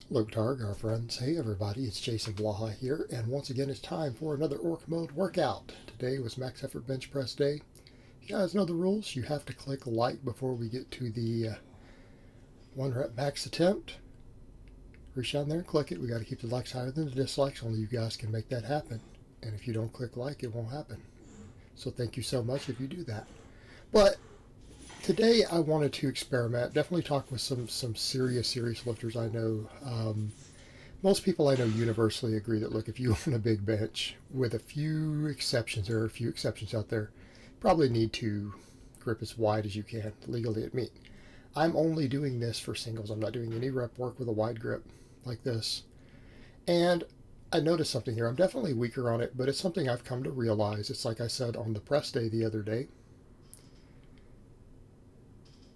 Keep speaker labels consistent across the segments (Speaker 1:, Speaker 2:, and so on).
Speaker 1: Hello, Targ, our friends. Hey, everybody, it's Jason Blaha here, and once again, it's time for another Orc Mode workout. Today was Max Effort Bench Press Day. You guys know the rules. You have to click like before we get to the 1 rep max attempt. Reach down there and click it. We got to keep the likes higher than the dislikes. Only you guys can make that happen. And if you don't click like, it won't happen. So thank you so much if you do that. But today I wanted to experiment, definitely talk with some serious lifters I know. Most people I know universally agree that, look, if you own a big bench, with a few exceptions, there are a few exceptions out there, probably need to grip as wide as you can legally at meet. I'm only doing this for singles. I'm not doing any rep work with a wide grip like this. And I noticed something here. I'm definitely weaker on it, but it's something I've come to realize. It's like I said on the press day the other day.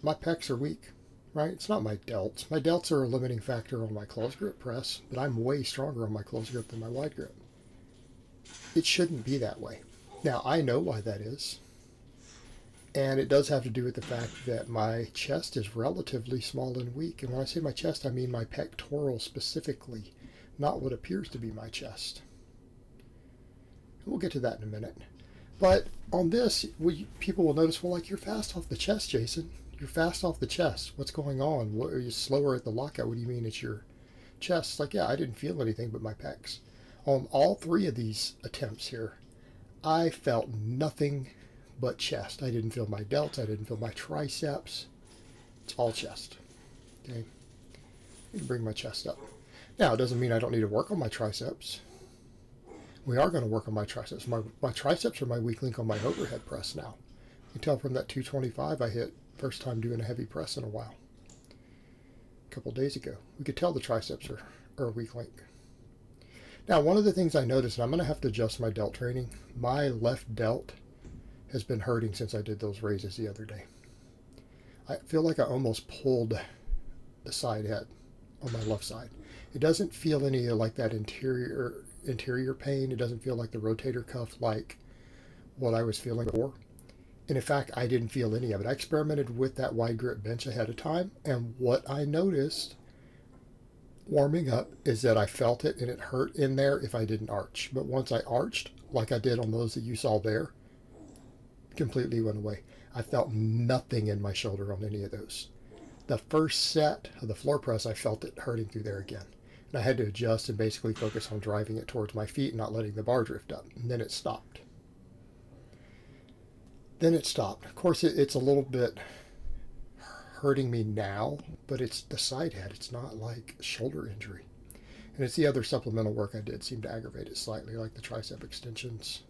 Speaker 1: My pecs are weak, right? It's not my delts. My delts are a limiting factor on my close grip press, but I'm way stronger on my close grip than my wide grip. It shouldn't be that way. Now, I know why that is. And it does have to do with the fact that my chest is relatively small and weak. And when I say my chest, I mean my pectoral specifically, not what appears to be my chest. We'll get to that in a minute. But on this, people will notice, well, like, you're fast off the chest, Jason. You're fast off the chest. What's going on? What, are you slower at the lockout? What do you mean it's your chest? It's like, yeah, I didn't feel anything but my pecs. On all three of these attempts here, I felt nothing but chest. I didn't feel my delts. I didn't feel my triceps. It's all chest. Okay. I can bring my chest up. Now, it doesn't mean I don't need to work on my triceps. We are going to work on my triceps. My triceps are my weak link on my overhead press now. You can tell from that 225 I hit first time doing a heavy press in a while. A couple days ago. We could tell the triceps are a weak link. Now, one of the things I noticed, and I'm going to have to adjust my delt training, my left delt has been hurting since I did those raises the other day. I feel like I almost pulled the side head on my left side. It doesn't feel any like that interior pain. It doesn't feel like the rotator cuff like what I was feeling before. And in fact, I didn't feel any of it. I experimented with that wide grip bench ahead of time, and what I noticed warming up is that I felt it and it hurt in there if I didn't arch. But once I arched, like I did on those that you saw there, completely went away. I felt nothing in my shoulder on any of those. The first set of the floor press, I felt it hurting through there again. And I had to adjust and basically focus on driving it towards my feet and not letting the bar drift up. And then it stopped. Of course, it's a little bit hurting me now, but it's the side head. It's not like shoulder injury. And it's the other supplemental work I did seemed to aggravate it slightly, like the tricep extensions.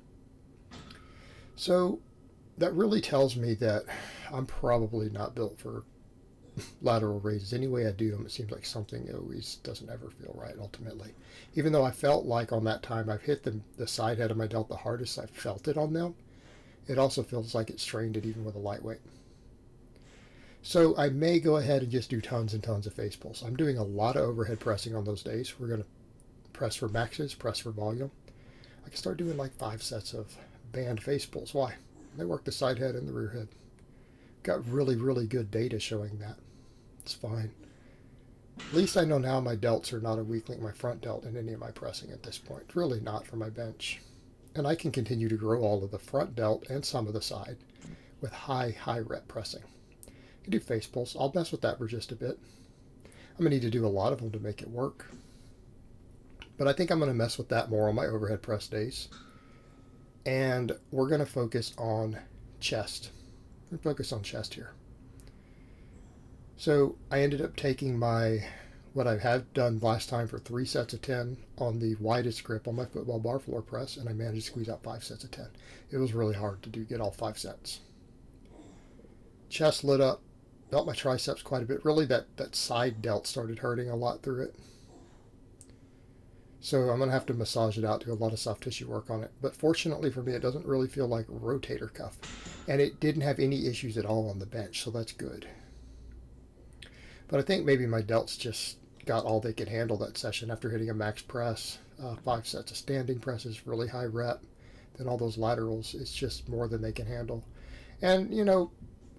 Speaker 1: So that really tells me that I'm probably not built for lateral raises. Any way I do them, it seems like something always doesn't ever feel right ultimately. Even though I felt like on that time I've hit the side head of my delt the hardest, I felt it on them. It also feels like it strained it even with a lightweight. So I may go ahead and just do tons and tons of face pulls. I'm doing a lot of overhead pressing on those days. We're going to press for maxes, press for volume. I can start doing like 5 sets of band face pulls. Why? They work the side head and the rear head. Got really good data showing that. It's fine. At least I know now my delts are not a weak link, my front delt, in any of my pressing at this point. Really not for my bench. And I can continue to grow all of the front delt and some of the side with high rep pressing. I can do face pulls. I'll mess with that for just a bit. I'm going to need to do a lot of them to make it work. But I think I'm going to mess with that more on my overhead press days. And we're going to focus on chest. We're going to focus on chest here. So I ended up taking what I had done last time for 3 sets of 10 on the widest grip on my football bar floor press, and I managed to squeeze out 5 sets of 10. It was really hard to get all 5 sets. Chest lit up, felt my triceps quite a bit. Really that side delt started hurting a lot through it. So I'm going to have to massage it out, do a lot of soft tissue work on it. But fortunately for me, it doesn't really feel like rotator cuff. And it didn't have any issues at all on the bench, so that's good. But I think maybe my delts just got all they could handle that session after hitting a max press, 5 sets of standing presses, really high rep. Then all those laterals, it's just more than they can handle. And, you know,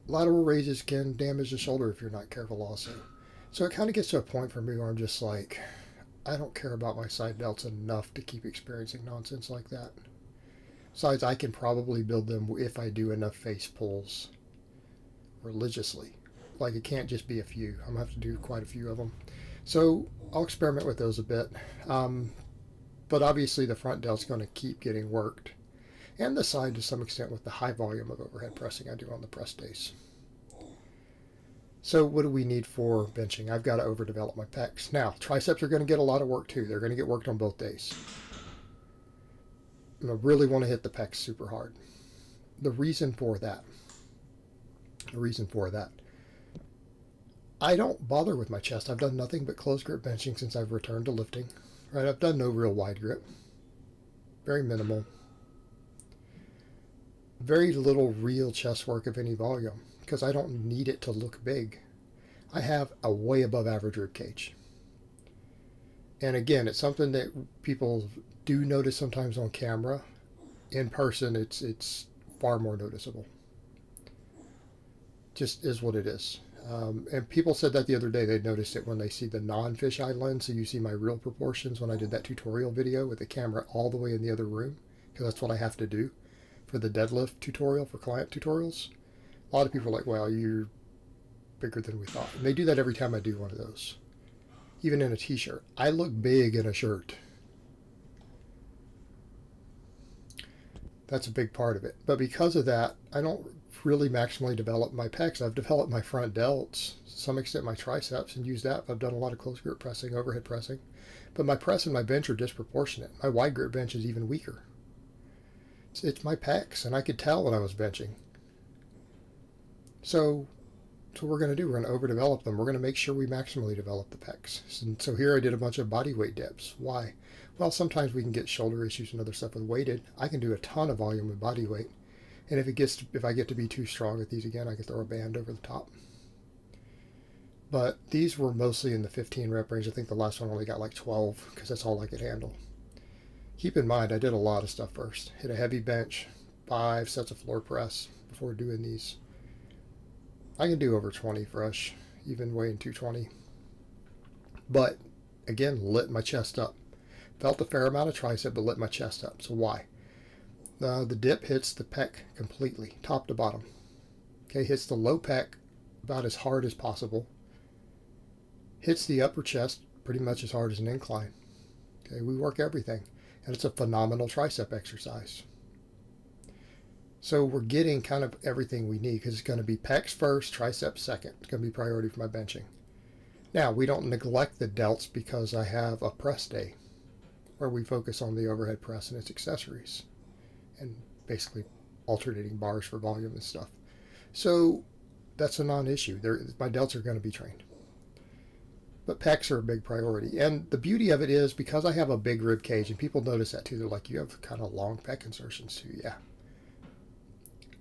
Speaker 1: lateral raises can damage the shoulder if you're not careful also. So it kind of gets to a point for me where I'm just like, I don't care about my side delts enough to keep experiencing nonsense like that. Besides, I can probably build them if I do enough face pulls religiously. Like, it can't just be a few. I'm going to have to do quite a few of them. So I'll experiment with those a bit. But obviously the front delt's going to keep getting worked. And the side to some extent with the high volume of overhead pressing I do on the press days. So what do we need for benching? I've got to overdevelop my pecs. Now, triceps are going to get a lot of work too. They're going to get worked on both days. I really want to hit the pecs super hard. The reason for that, I don't bother with my chest. I've done nothing but closed grip benching since I've returned to lifting. Right? I've done no real wide grip. Very minimal. Very little real chest work of any volume because I don't need it to look big. I have a way above average rib cage. And again, it's something that people do notice sometimes on camera. In person, it's far more noticeable. Just is what it is. And people said that the other day. They noticed it when they see the non-fisheye lens. So you see my real proportions when I did that tutorial video with the camera all the way in the other room. Because that's what I have to do for the deadlift tutorial, for client tutorials. A lot of people are like, well, you're bigger than we thought. And they do that every time I do one of those. Even in a t-shirt. I look big in a shirt. That's a big part of it. But because of that, I don't really maximally develop my pecs. I've developed my front delts, to some extent my triceps, and used that. I've done a lot of close grip pressing, overhead pressing. But my press and my bench are disproportionate. My wide grip bench is even weaker. It's my pecs, and I could tell when I was benching. So what we're going to do. We're going to overdevelop them. We're going to make sure we maximally develop the pecs. So here I did a bunch of bodyweight dips. Why? Well, sometimes we can get shoulder issues and other stuff with weighted. I can do a ton of volume with bodyweight. And if I get to be too strong with these again, I can throw a band over the top. But these were mostly in the 15 rep range. I think the last one only got like 12 because that's all I could handle. Keep in mind, I did a lot of stuff first. Hit a heavy bench, 5 sets of floor press before doing these. I can do over 20 fresh, even weighing 220. But again, lit my chest up. Felt a fair amount of tricep, but lit my chest up. So why? The dip hits the pec completely, top to bottom. Okay, hits the low pec about as hard as possible. Hits the upper chest pretty much as hard as an incline. Okay, we work everything. And it's a phenomenal tricep exercise. So we're getting kind of everything we need because it's going to be pecs first, triceps second. It's going to be priority for my benching. Now, we don't neglect the delts because I have a press day where we focus on the overhead press and its accessories and basically alternating bars for volume and stuff. So that's a non-issue. My delts are going to be trained. But pecs are a big priority. And the beauty of it is because I have a big rib cage, and people notice that too. They're like, you have kind of long pec insertions too. Yeah.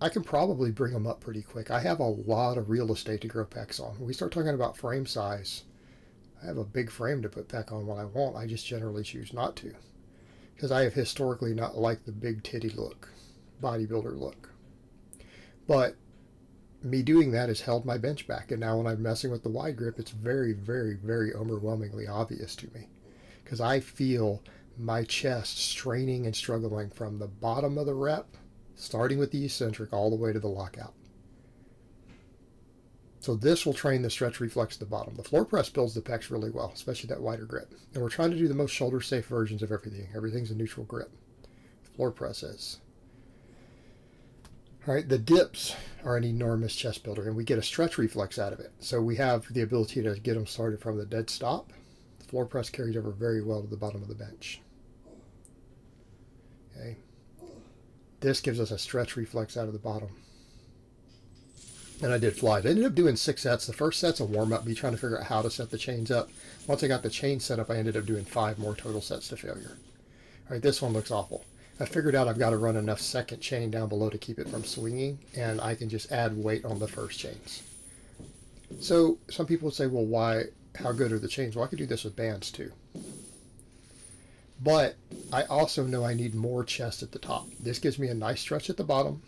Speaker 1: I can probably bring them up pretty quick. I have a lot of real estate to grow pecs on. When we start talking about frame size, I have a big frame to put pec on when I want. I just generally choose not to. Because I have historically not liked the big titty look, bodybuilder look. But me doing that has held my bench back. And now when I'm messing with the wide grip, it's very, very, very overwhelmingly obvious to me. Because I feel my chest straining and struggling from the bottom of the rep, starting with the eccentric all the way to the lockout. So this will train the stretch reflex at the bottom. The floor press builds the pecs really well, especially that wider grip. And we're trying to do the most shoulder safe versions of everything. Everything's a neutral grip. The floor press is. All right, the dips are an enormous chest builder, and we get a stretch reflex out of it. So we have the ability to get them started from the dead stop. The floor press carries over very well to the bottom of the bench. Okay. This gives us a stretch reflex out of the bottom. And I did flies. I ended up doing 6 sets. The first set's a warm-up, me trying to figure out how to set the chains up. Once I got the chain set up, I ended up doing 5 more total sets to failure. All right, this one looks awful. I figured out I've got to run enough second chain down below to keep it from swinging, and I can just add weight on the first chains. So some people would say, well, why? How good are the chains? Well, I could do this with bands too. But I also know I need more chest at the top. This gives me a nice stretch at the bottom.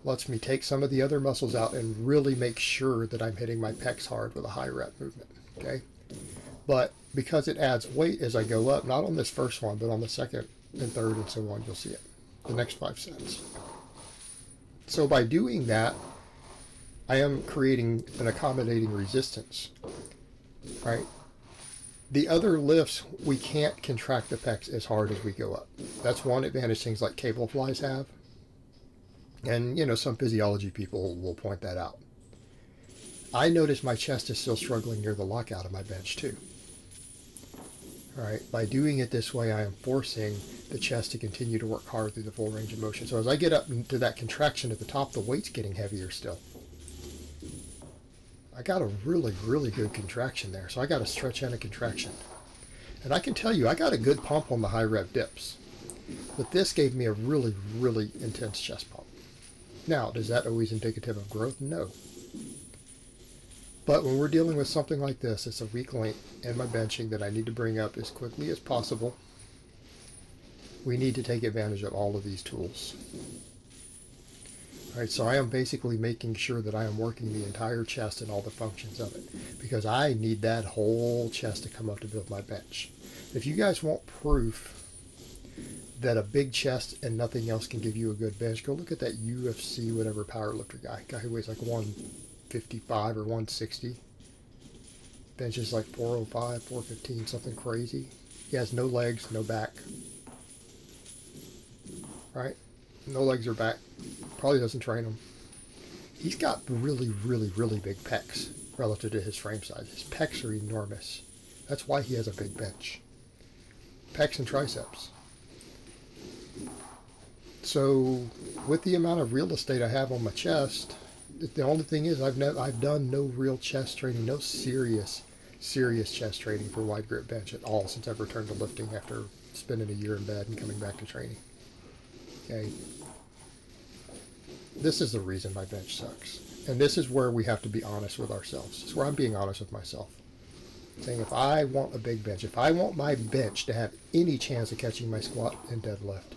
Speaker 1: Lets me take some of the other muscles out and really make sure that I'm hitting my pecs hard with a high rep movement. Okay, but because it adds weight as I go up, not on this first one, but on the second and third and so on, you'll see it, the next 5 sets. So by doing that, I am creating an accommodating resistance, right? The other lifts, we can't contract the pecs as hard as we go up. That's one advantage things like cable flies have. And, you know, some physiology people will point that out. I notice my chest is still struggling near the lockout of my bench too. All right, by doing it this way, I am forcing the chest to continue to work hard through the full range of motion. So as I get up to that contraction at the top, the weight's getting heavier still. I got a really, really good contraction there. So I got a stretch and a contraction. And I can tell you, I got a good pump on the high rep dips. But this gave me a really, really intense chest pump. Now, is that always indicative of growth? No. But when we're dealing with something like this, it's a weak link in my benching that I need to bring up as quickly as possible. We need to take advantage of all of these tools. All right, so I am basically making sure that I am working the entire chest and all the functions of it, because I need that whole chest to come up to build my bench. If you guys want proof that a big chest and nothing else can give you a good bench, go look at that UFC whatever powerlifter guy who weighs like 155 or 160. Bench is like 405, 415, something crazy. He has no legs, no back. Right? No legs or back. Probably doesn't train them. He's got really, really, really big pecs relative to his frame size. His pecs are enormous. That's why he has a big bench. Pecs and triceps. So with the amount of real estate I have on my chest, the only thing is I've done no real chest training, no serious chest training for wide grip bench at all since I've returned to lifting after spending a year in bed and coming back to training. Okay. This is the reason my bench sucks. And this is where we have to be honest with ourselves. This is where I'm being honest with myself. Saying if I want a big bench, if I want my bench to have any chance of catching my squat and deadlift,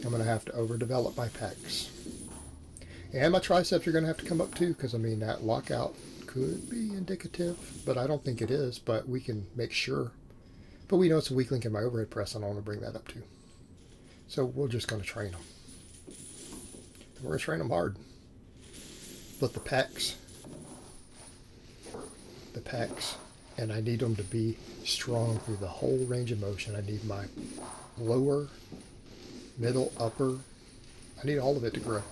Speaker 1: I'm going to have to overdevelop my pecs. And my triceps are going to have to come up too, because I mean that lockout could be indicative, but I don't think it is, but we can make sure. But we know it's a weak link in my overhead press, and I want to bring that up too. So we're just going to train them. We're going to train them hard. But the pecs, and I need them to be strong through the whole range of motion. I need my lower, middle, upper, I need all of it to grow.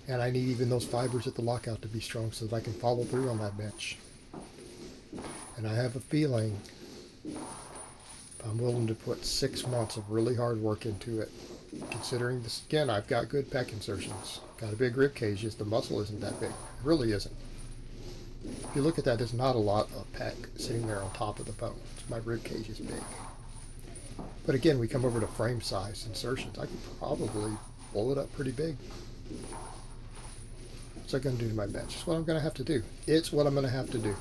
Speaker 1: And I need even those fibers at the lockout to be strong so that I can follow through on that bench. And I have a feeling if I'm willing to put 6 months of really hard work into it, considering this, again, I've got good pec insertions, got a big rib cage, the muscle isn't that big. It really isn't. If you look at that, there's not a lot of pec sitting there on top of the bone. My rib cage is big. But again, we come over to frame size insertions. I could probably blow it up pretty big. What's that going to do to my bench? It's what I'm going to have to do. It's what I'm going to have to do.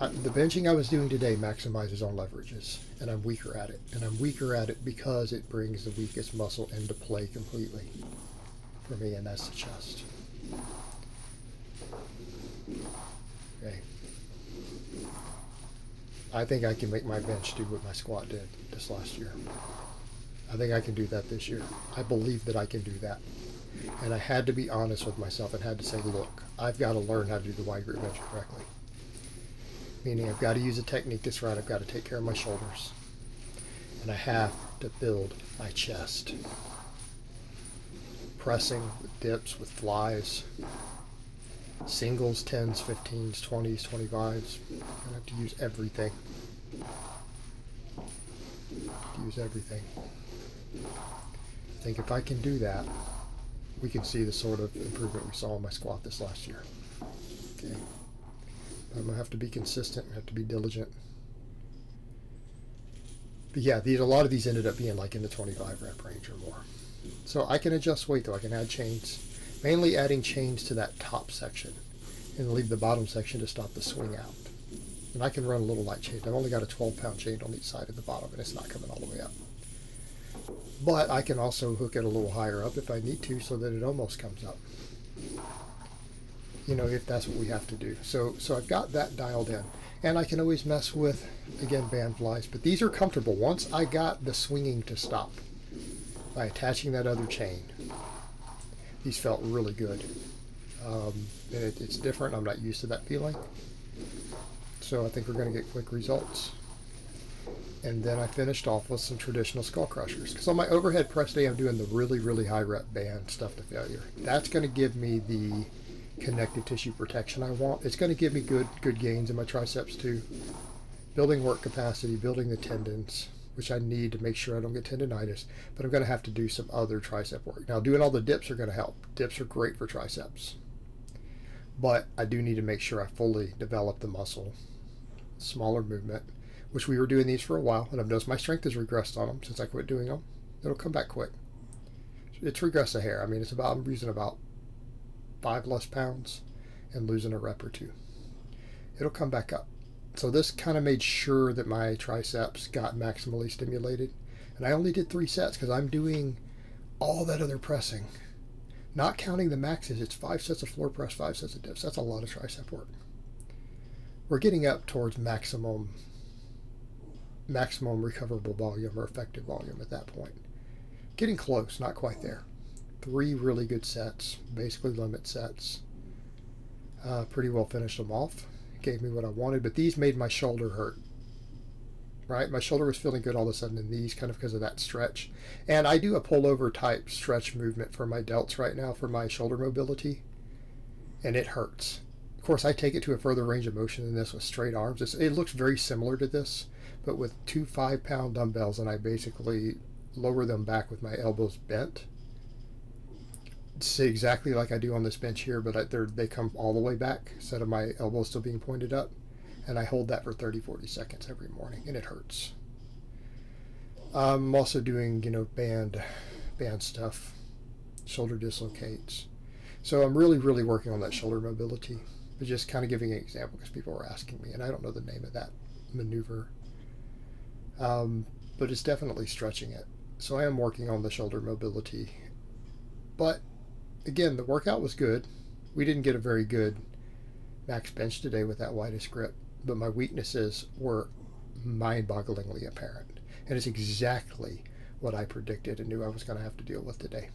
Speaker 1: The benching I was doing today maximizes on leverages, and I'm weaker at it. And I'm weaker at it because it brings the weakest muscle into play completely for me, and that's the chest. Okay. I think I can make my bench do what my squat did this last year. I think I can do that this year. I believe that I can do that. And I had to be honest with myself and had to say, look, I've got to learn how to do the wide grip bench correctly. Meaning I've got to use a technique that's right. I've got to take care of my shoulders. And I have to build my chest. Pressing with dips, with flies. Singles, 10s, 15s, 20s, 25s. I'm going to have to use everything. I think if I can do that, we can see the sort of improvement we saw in my squat this last year. Okay. I'm going to have to be consistent, have to be diligent. But yeah, a lot of these ended up being like in the 25 rep range or more. So I can adjust weight though. I can add chains. Mainly adding chains to that top section and leave the bottom section to stop the swing out. And I can run a little light chain. I've only got a 12-pound chain on each side of the bottom, and it's not coming all the way up. But I can also hook it a little higher up if I need to so that it almost comes up. if that's what we have to do. So I've got that dialed in. And I can always mess with, again, band flies. But these are comfortable. Once I got the swinging to stop by attaching that other chain, these felt really good. And it's different. I'm not used to that feeling. So I think we're going to get quick results. And then I finished off with some traditional skull crushers. Because on my overhead press day, I'm doing the really, really high rep band stuff to failure. That's going to give me the connective tissue protection I want. It's going to give me good gains in my triceps too. Building work capacity, building the tendons, which I need to make sure I don't get tendonitis. But I'm going to have to do some other tricep work. Now, doing all the dips are going to help. Dips are great for triceps. But I do need to make sure I fully develop the muscle. Smaller movement, which we were doing these for a while, and I've noticed my strength has regressed on them since I quit doing them. It'll come back quick. It's regressed a hair. I mean, I'm using about 5 less pounds and losing a rep or 2. It'll come back up. So this kind of made sure that my triceps got maximally stimulated. And I only did 3 sets because I'm doing all that other pressing. Not counting the maxes, it's 5 sets of floor press, 5 sets of dips. That's a lot of tricep work. We're getting up towards maximum recoverable volume or effective volume at that point. Getting close, not quite there. 3 really good sets, basically limit sets. Pretty well finished them off. Gave me what I wanted, but these made my shoulder hurt. Right? My shoulder was feeling good all of a sudden in these, kind of because of that stretch. And I do a pullover type stretch movement for my delts right now for my shoulder mobility, and it hurts. Of course, I take it to a further range of motion than this with straight arms. It looks very similar to this, but with 2 5-pound dumbbells, and I basically lower them back with my elbows bent. It's exactly like I do on this bench here, but they come all the way back instead of my elbows still being pointed up. And I hold that for 30-40 seconds every morning, and it hurts. I'm also doing, band stuff, shoulder dislocates. So I'm really, really working on that shoulder mobility. But just kind of giving an example because people were asking me, and I don't know the name of that maneuver. But it's definitely stretching it. So I am working on the shoulder mobility. But again, the workout was good. We didn't get a very good max bench today with that widest grip, but my weaknesses were mind-bogglingly apparent. And it's exactly what I predicted and knew I was going to have to deal with today.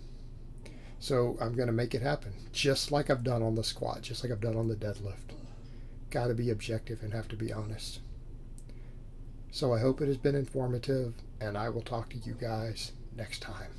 Speaker 1: So I'm going to make it happen, just like I've done on the squat, just like I've done on the deadlift. Got to be objective and have to be honest. So I hope it has been informative, and I will talk to you guys next time.